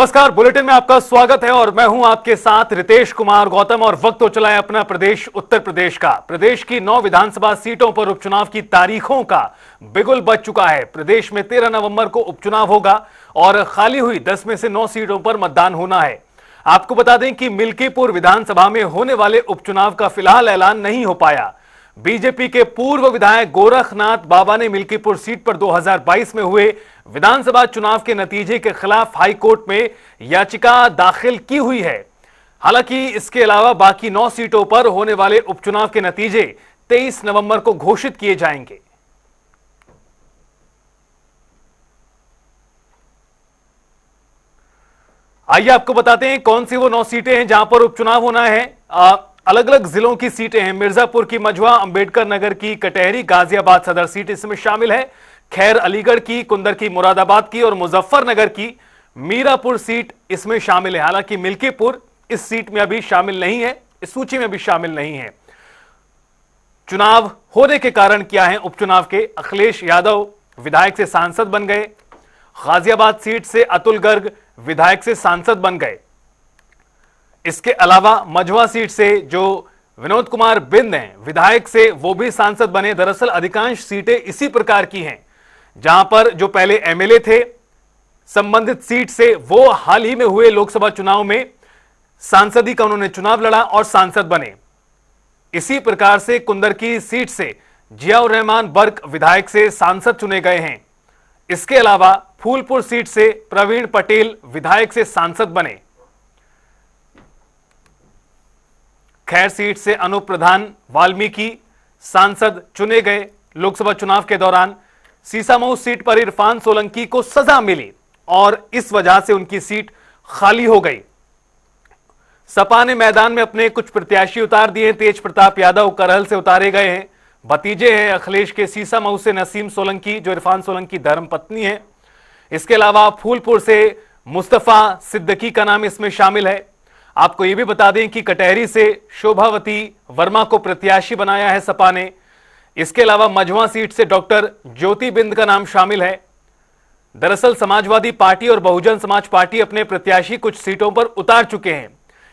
नमस्कार, बुलेटिन में आपका स्वागत है और मैं हूं आपके साथ रितेश कुमार गौतम। और वक्त हो चला है अपना प्रदेश उत्तर प्रदेश का। प्रदेश की 9 विधानसभा सीटों पर उपचुनाव की तारीखों का बिगुल बज चुका है। प्रदेश में 13 नवंबर को उपचुनाव होगा और खाली हुई 10 में से 9 सीटों पर मतदान होना है। आपको बता दें कि मिल्कीपुर विधानसभा में होने वाले उपचुनाव का फिलहाल ऐलान नहीं हो पाया। बीजेपी के पूर्व विधायक गोरखनाथ बाबा ने मिल्कीपुर सीट पर 2022 में हुए विधानसभा चुनाव के नतीजे के खिलाफ हाईकोर्ट में याचिका दाखिल की हुई है। हालांकि इसके अलावा बाकी 9 सीटों पर होने वाले उपचुनाव के नतीजे 23 नवंबर को घोषित किए जाएंगे। आइए आपको बताते हैं कौन सी वो 9 सीटें हैं जहां पर उपचुनाव होना है। अलग अलग जिलों की सीटें हैं। मिर्जापुर की मझवा, अंबेडकर नगर की कटहरी, गाजियाबाद सदर सीट इसमें शामिल है। खैर अलीगढ़ की, कुंदर की, मुरादाबाद की और मुजफ्फरनगर की मीरापुर सीट इसमें शामिल है। हालांकि मिल्कीपुर इस सीट में अभी शामिल नहीं है, इस सूची में भी शामिल नहीं है। चुनाव होने के कारण क्या है उपचुनाव के? अखिलेश यादव विधायक से सांसद बन गए। गाजियाबाद सीट से अतुल गर्ग विधायक से सांसद बन गए। इसके अलावा मझवा सीट से जो विनोद कुमार बिंद हैं विधायक से, वो भी सांसद बने। दरअसल अधिकांश सीटें इसी प्रकार की हैं जहां पर जो पहले एमएलए थे संबंधित सीट से, वो हाल ही में हुए लोकसभा चुनाव में सांसदी का उन्होंने चुनाव लड़ा और सांसद बने। इसी प्रकार से कुंदर की सीट से जियाउर रहमान बर्क विधायक से सांसद चुने गए हैं। इसके अलावा फूलपुर सीट से प्रवीण पटेल विधायक से सांसद बने। खैर सीट से अनूप प्रधान वाल्मीकि सांसद चुने गए लोकसभा चुनाव के दौरान। सीसामऊ सीट पर इरफान सोलंकी को सजा मिली और इस वजह से उनकी सीट खाली हो गई। सपा ने मैदान में अपने कुछ प्रत्याशी उतार दिए। तेज प्रताप यादव करहल से उतारे गए हैं। भतीजे हैं अखिलेश के सीसामऊ से नसीम सोलंकी, जो इरफान सोलंकी धर्मपत्नी है। इसके अलावा फूलपुर से मुस्तफा सिद्दीकी का नाम इसमें शामिल है। आपको यह भी बता दें कि कटहरी से शोभावती वर्मा को प्रत्याशी बनाया है सपा ने। इसके अलावा मझवा सीट से डॉक्टर ज्योति बिंद का नाम शामिल है। दरअसल समाजवादी पार्टी और बहुजन समाज पार्टी अपने प्रत्याशी कुछ सीटों पर उतार चुके हैं।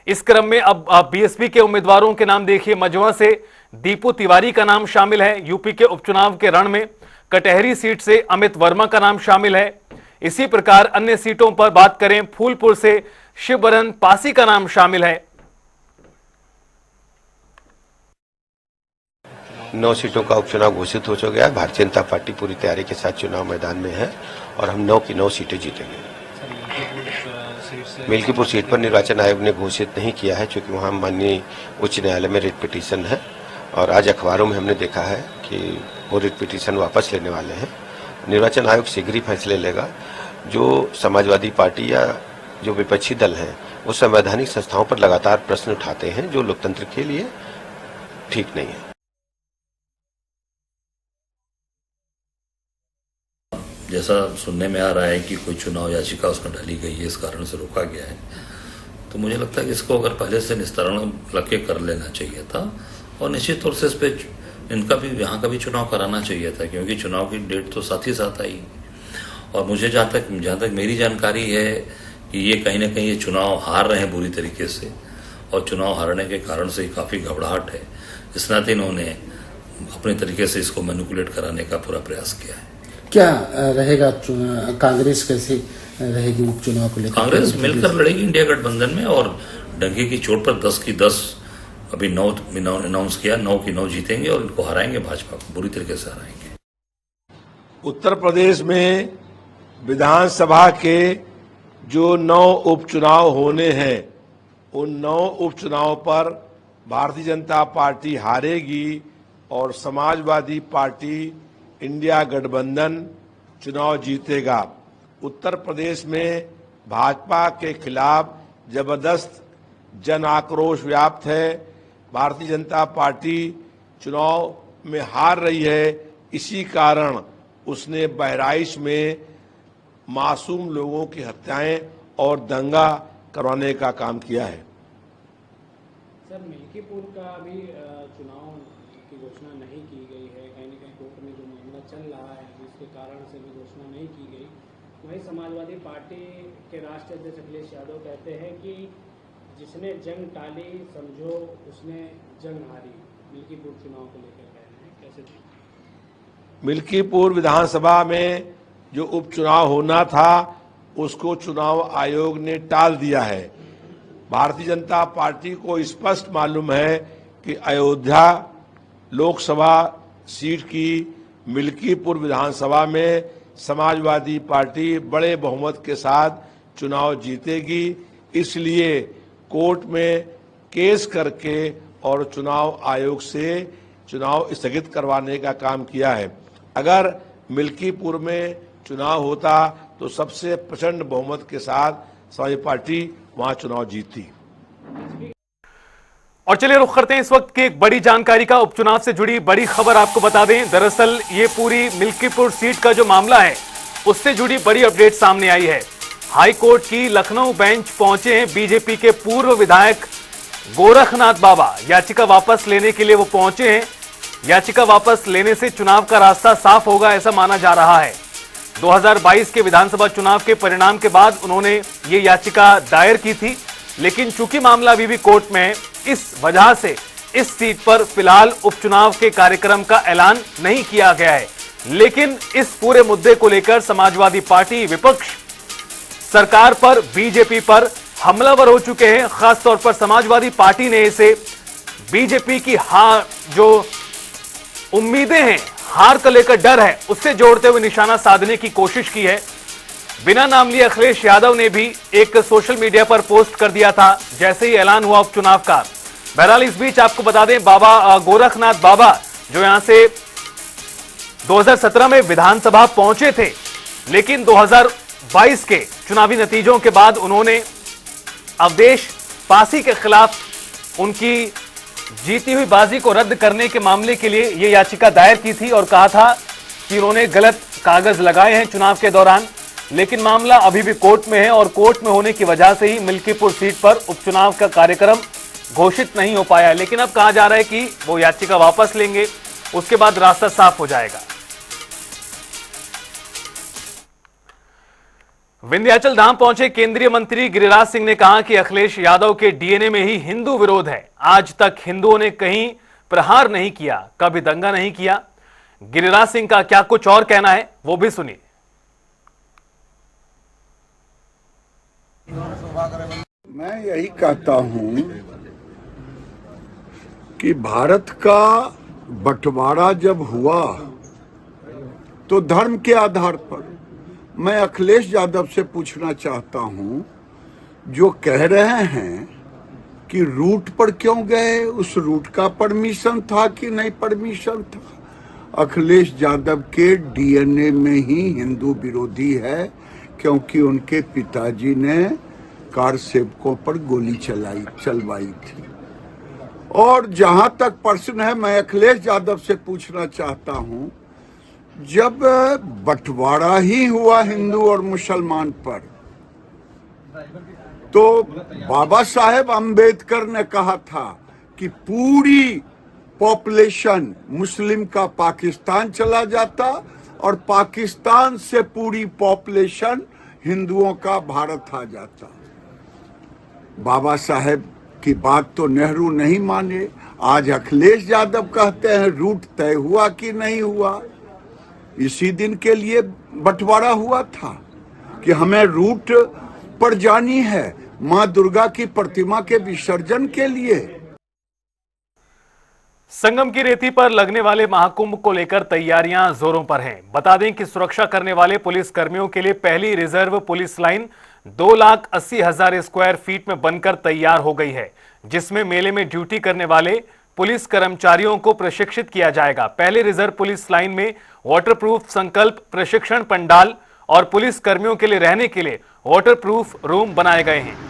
इस क्रम में अब बीएसपी के उम्मीदवारों के नाम देखिए। मझवा से दीपू तिवारी का नाम शामिल है यूपी के उपचुनाव के रण में। कटहरी सीट से अमित वर्मा का नाम शामिल है। इसी प्रकार अन्य सीटों पर बात करें, फूलपुर से शिवबरन पासी का नाम शामिल है। 9 सीटों का उपचुनाव घोषित हो चुका है। भारतीय जनता पार्टी पूरी तैयारी के साथ चुनाव मैदान में है और हम 9 की 9 सीटें जीतेंगे। मिल्कीपुर सीट पर निर्वाचन आयोग ने घोषित नहीं किया है क्योंकि वहां माननीय उच्च न्यायालय में रिट पिटीशन है और आज अखबारों में हमने देखा है कि वो रिट पिटीशन वापस लेने वाले हैं। निर्वाचन आयोग शीघ्र ही फैसले लेगा। जो समाजवादी पार्टी या जो विपक्षी दल हैं वो संवैधानिक संस्थाओं पर लगातार प्रश्न उठाते हैं जो लोकतंत्र के लिए ठीक नहीं है। जैसा सुनने में आ रहा है कि कोई चुनाव याचिका उसमें डाली गई है, इस कारण से रोका गया है, तो मुझे लगता है कि इसको अगर पहले से निस्तारण लगे कर लेना चाहिए था और निश्चित तौर से इस पे इनका भी, यहाँ का भी चुनाव कराना चाहिए था क्योंकि चुनाव की डेट तो साथ ही साथ आई। और मुझे जहाँ तक मेरी जानकारी है कि ये कहीं ना कहीं ये चुनाव हार रहे हैं बुरी तरीके से और चुनाव हारने के कारण से काफ़ी घबराहट है। इस नाते इन्होंने अपने तरीके से इसको मैनिपुलेट कराने का पूरा प्रयास किया है। क्या रहेगा कांग्रेस कैसी रहेगी उपचुनाव को लेकर? कांग्रेस मिलकर लड़ेगी इंडिया गठबंधन में और डंके की चोट पर 10 की 10 अभी 9 अनाउंस किया, 9 की 9 जीतेंगे और इनको हराएंगे, भाजपा को बुरी तरीके से हराएंगे। उत्तर प्रदेश में विधानसभा के जो 9 उपचुनाव होने हैं उन 9 उपचुनाव पर भारतीय जनता पार्टी हारेगी और समाजवादी पार्टी इंडिया गठबंधन चुनाव जीतेगा। उत्तर प्रदेश में भाजपा के खिलाफ जबरदस्त जन आक्रोश व्याप्त है। भारतीय जनता पार्टी चुनाव में हार रही है, इसी कारण उसने बहराइच में मासूम लोगों की हत्याएं और दंगा करवाने का काम किया है। सर, मिल्कीपुर का अभी चुनाव की घोषणा नहीं की गई है, कहीं न कहीं कोर्ट में जो मामला चल रहा है जिसके कारण से भी घोषणा नहीं की गई, वहीं समाजवादी पार्टी के राष्ट्रीय अध्यक्ष अखिलेश यादव कहते हैं कि जिसने जंग टाली समझो उसने जंग हारी। मिल्कीपुर चुनाव को लेकर कह रहे हैं, कैसे देखें? मिल्कीपुर विधानसभा में जो उपचुनाव होना था उसको चुनाव आयोग ने टाल दिया है। भारतीय जनता पार्टी को स्पष्ट मालूम है कि अयोध्या लोकसभा सीट की मिल्कीपुर विधानसभा में समाजवादी पार्टी बड़े बहुमत के साथ चुनाव जीतेगी, इसलिए कोर्ट में केस करके और चुनाव आयोग से चुनाव स्थगित करवाने का काम किया है। अगर मिल्कीपुर में चुनाव होता तो सबसे प्रचंड बहुमत के साथ समाजवादी पार्टी वहां चुनाव जीतती। और चलिए रुख करते हैं इस वक्त की एक बड़ी जानकारी का। उपचुनाव से जुड़ी बड़ी खबर आपको बता दें। दरअसल ये पूरी मिल्कीपुर सीट का जो मामला है उससे जुड़ी बड़ी अपडेट सामने आई है। हाई कोर्ट की लखनऊ बेंच पहुंचे हैं बीजेपी के पूर्व विधायक गोरखनाथ बाबा। याचिका वापस लेने के लिए वो पहुंचे हैं। याचिका वापस लेने से चुनाव का रास्ता साफ होगा ऐसा माना जा रहा है। 2022 के विधानसभा चुनाव के परिणाम के बाद उन्होंने ये याचिका दायर की थी, लेकिन चूंकि मामला अभी भी कोर्ट में है, इस वजह से इस सीट पर फिलहाल उपचुनाव के कार्यक्रम का ऐलान नहीं किया गया है। लेकिन इस पूरे मुद्दे को लेकर समाजवादी पार्टी, विपक्ष सरकार पर, बीजेपी पर हमलावर हो चुके हैं। खासतौर पर समाजवादी पार्टी ने इसे बीजेपी की हार, जो उम्मीदें हैं, हार को लेकर डर है, उससे जोड़ते हुए निशाना साधने की कोशिश की है। बिना नाम लिए अखिलेश यादव ने भी एक सोशल मीडिया पर पोस्ट कर दिया था जैसे ही ऐलान हुआ उपचुनाव का। बहरहाल इस बीच आपको बता दें, बाबा गोरखनाथ बाबा जो यहां से 2017 में विधानसभा पहुंचे थे, लेकिन 2022 के चुनावी नतीजों के बाद उन्होंने अवधेश पासी के खिलाफ उनकी जीती हुई बाजी को रद्द करने के मामले के लिए यह याचिका दायर की थी और कहा था कि उन्होंने गलत कागज लगाए हैं चुनाव के दौरान। लेकिन मामला अभी भी कोर्ट में है और कोर्ट में होने की वजह से ही मिल्कीपुर सीट पर उपचुनाव का कार्यक्रम घोषित नहीं हो पाया है। लेकिन अब कहा जा रहा है कि वो याचिका वापस लेंगे, उसके बाद रास्ता साफ हो जाएगा। विंध्याचल धाम पहुंचे केंद्रीय मंत्री गिरिराज सिंह ने कहा कि अखिलेश यादव के डीएनए में ही हिंदू विरोध है। आज तक हिंदुओं ने कहीं प्रहार नहीं किया, कभी दंगा नहीं किया। गिरिराज सिंह का क्या कुछ और कहना है वो भी सुनिए। मैं यही कहता हूं कि भारत का बंटवारा जब हुआ तो धर्म के आधार पर, मैं अखिलेश यादव से पूछना चाहता हूं, जो कह रहे हैं कि रूट पर क्यों गए, उस रूट का परमिशन था कि नहीं परमिशन था। अखिलेश यादव के डीएनए में ही हिंदू विरोधी है, क्योंकि उनके पिताजी ने कार सेवकों पर गोली चलवाई थी। और जहां तक प्रश्न है, मैं अखिलेश यादव से पूछना चाहता हूं, जब बंटवारा ही हुआ हिंदू और मुसलमान पर, तो बाबा साहेब अंबेडकर ने कहा था कि पूरी पॉपुलेशन मुस्लिम का पाकिस्तान चला जाता और पाकिस्तान से पूरी पॉपुलेशन हिंदुओं का भारत आ जाता। बाबा साहेब की बात तो नेहरू नहीं माने। आज अखिलेश यादव कहते हैं रूट तय हुआ कि नहीं हुआ। इसी दिन के लिए बंटवारा हुआ था कि हमें रूट पर जानी है मां दुर्गा की प्रतिमा के विसर्जन के लिए। संगम की रेती पर लगने वाले महाकुंभ को लेकर तैयारियां जोरों पर हैं। बता दें कि सुरक्षा करने वाले पुलिस कर्मियों के लिए पहली reserve police line 2,80,000 square feet में बनकर तैयार हो गई है, जिसमें मेले में ड्यूटी करने वाले पुलिस कर्मचारियों को प्रशिक्षित किया जाएगा। पहले रिजर्व पुलिस लाइन में वाटरप्रूफ संकल्प प्रशिक्षण पंडाल और पुलिस कर्मियों के लिए रहने के लिए वाटरप्रूफ रूम बनाए गए हैं।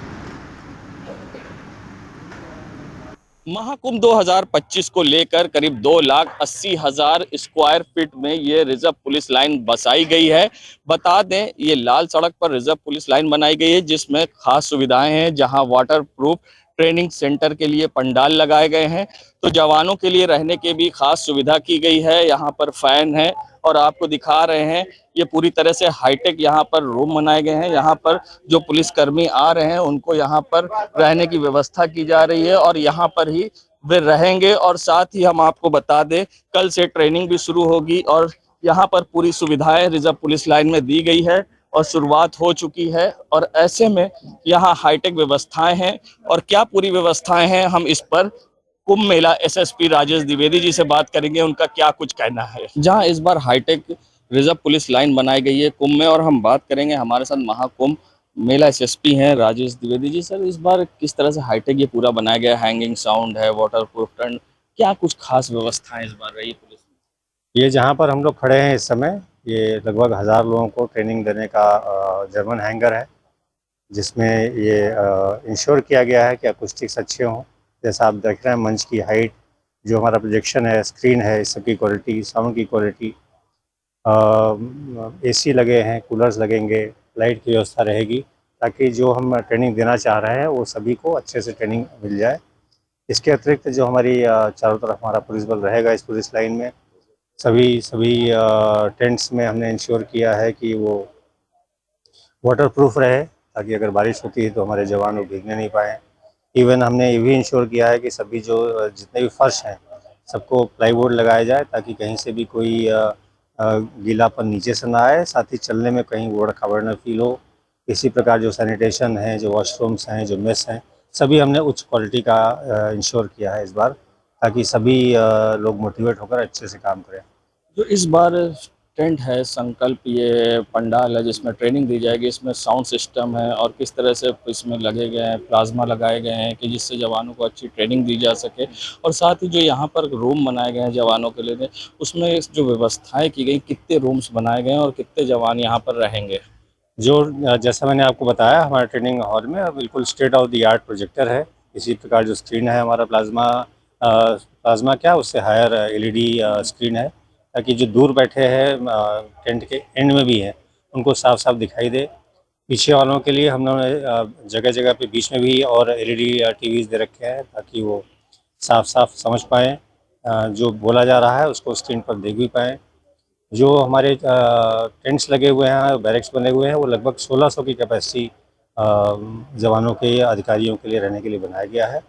महाकुंभ 2025 को लेकर करीब 2,80,000 स्क्वायर फीट में ये रिजर्व पुलिस लाइन बसाई गई है। बता दें, ये लाल सड़क पर रिजर्व पुलिस लाइन बनाई गई है, जिसमें खास सुविधाएं हैं, जहां वाटरप्रूफ ट्रेनिंग सेंटर के लिए पंडाल लगाए गए हैं, तो जवानों के लिए रहने की भी खास सुविधा की गई है। यहाँ पर फैन है और आपको दिखा रहे हैं ये पूरी तरह से हाईटेक यहाँ पर रूम बनाए गए हैं। यहाँ पर जो पुलिसकर्मी आ रहे हैं उनको यहाँ पर रहने की व्यवस्था की जा रही है और यहाँ पर ही वे रहेंगे। और साथ ही हम आपको बता दें कल से ट्रेनिंग भी शुरू होगी और यहाँ पर पूरी सुविधाएं रिजर्व पुलिस लाइन में दी गई है और शुरुआत हो चुकी है। और ऐसे में यहाँ हाईटेक व्यवस्थाएं हैं और क्या पूरी व्यवस्थाएं हैं, हम इस पर कुंभ मेला एसएसपी राजेश द्विवेदी जी से बात करेंगे, उनका क्या कुछ कहना है। जहां इस बार हाईटेक रिजर्व पुलिस लाइन बनाई गई है कुंभ में, और हम बात करेंगे हमारे साथ महाकुंभ मेला एसएसपी हैं राजेश द्विवेदी जी। सर, इस बार किस तरह से हाईटेक ये पूरा बनाया गया, हैंगिंग साउंड है, वाटर प्रूफ टर्न, क्या कुछ खास व्यवस्थाएं इस बार रही पुलिस में? ये जहाँ पर हम लोग खड़े हैं इस समय, ये लगभग 1000 लोगों को ट्रेनिंग देने का जर्मन हैंगर है, जिसमें ये इंश्योर किया गया है कि अकूस्टिक्स अच्छे हों। जैसा आप देख रहे हैं मंच की हाइट, जो हमारा प्रोजेक्शन है, स्क्रीन है, इस सब की क्वालिटी, साउंड की क्वालिटी, एसी लगे हैं, कूलर्स लगेंगे, लाइट की व्यवस्था रहेगी, ताकि जो हम ट्रेनिंग देना चाह रहे हैं वो सभी को अच्छे से ट्रेनिंग मिल जाए। इसके अतिरिक्त जो हमारी चारों तरफ हमारा पुलिस बल रहेगा इस पुलिस लाइन में, सभी टेंट्स में हमने इंश्योर किया है कि वो वाटर प्रूफ रहे, ताकि अगर बारिश होती है तो हमारे जवान लोग भीगने नहीं पाएँ। इवन हमने ये भी इंश्योर किया है कि सभी जो जितने भी फर्श हैं सबको प्लाईवुड लगाया जाए, ताकि कहीं से भी कोई गीलापन नीचे से ना आए, साथ ही चलने में कहीं ऊबड़ खाबड़ न फील हो। इसी प्रकार जो सैनिटेशन है, जो वॉशरूम्स हैं, जो मेस हैं, सभी हमने उच्च क्वालिटी का इंश्योर किया है इस बार, ताकि सभी लोग मोटिवेट होकर अच्छे से काम करें। जो इस बार टेंट है, संकल्प ये पंडाल है जिसमें ट्रेनिंग दी जाएगी, इसमें साउंड सिस्टम है और किस तरह से इसमें लगे गए हैं, प्लाज्मा लगाए गए हैं कि जिससे जवानों को अच्छी ट्रेनिंग दी जा सके। और साथ ही जो यहाँ पर रूम बनाए गए हैं जवानों के लिए, उसमें जो व्यवस्थाएं की गई, कितने रूम्स बनाए गए हैं और कितने जवान यहाँ पर रहेंगे? जो जैसा मैंने आपको बताया, हमारे ट्रेनिंग हॉल में बिल्कुल state of the art projector है। इसी प्रकार जो स्क्रीन है हमारा प्लाज्मा क्या उससे हायर एलईडी स्क्रीन है, ताकि जो दूर बैठे हैं टेंट के एंड में भी हैं उनको साफ साफ दिखाई दे। पीछे वालों के लिए हम लोगों ने जगह जगह पे बीच में भी और एलईडी टीवीज़ दे रखे हैं, ताकि वो साफ साफ समझ पाएँ, जो बोला जा रहा है उसको स्क्रीन पर देख भी पाएँ। जो हमारे टेंट्स लगे हुए हैं, बैरक्स बने हुए हैं, वो लगभग 1600 की कैपेसिटी जवानों के, अधिकारियों के लिए रहने के लिए बनाया गया है।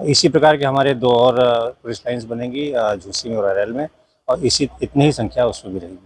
इसी प्रकार के हमारे 2 और पुलिस लाइन्स बनेंगी झूसी में और अरैल में, और इतनी ही संख्या उसमें भी रहेगी।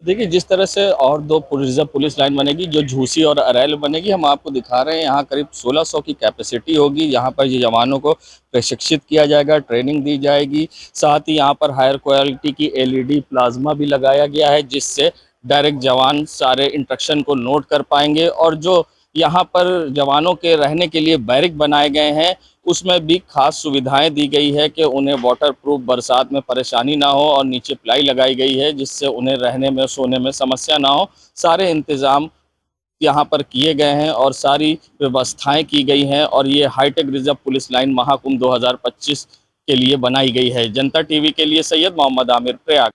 देखिए, जिस तरह से और 2 रिजर्व पुलिस लाइन बनेगी, जो झूसी और अरैल बनेगी, हम आपको दिखा रहे हैं यहाँ करीब 1600 की कैपेसिटी होगी। यहाँ पर ये जवानों को प्रशिक्षित किया जाएगा, ट्रेनिंग दी जाएगी। साथ ही यहाँ पर हायर क्वालिटी की एलईडी प्लाज्मा भी लगाया गया है, जिससे डायरेक्ट जवान सारे इंस्ट्रक्शन को नोट कर पाएंगे। और जो यहाँ पर जवानों के रहने के लिए बैरिक बनाए गए हैं, उसमें भी खास सुविधाएं दी गई है कि उन्हें वाटर प्रूफ, बरसात में परेशानी ना हो, और नीचे प्लाई लगाई गई है जिससे उन्हें रहने में, सोने में समस्या ना हो। सारे इंतज़ाम यहाँ पर किए गए हैं और सारी व्यवस्थाएं की गई हैं, और ये high tech reserve police line Mahakumbh 2025 के लिए बनाई गई है। जनता टीवी के लिए सैयद मोहम्मद आमिर, प्रयाग।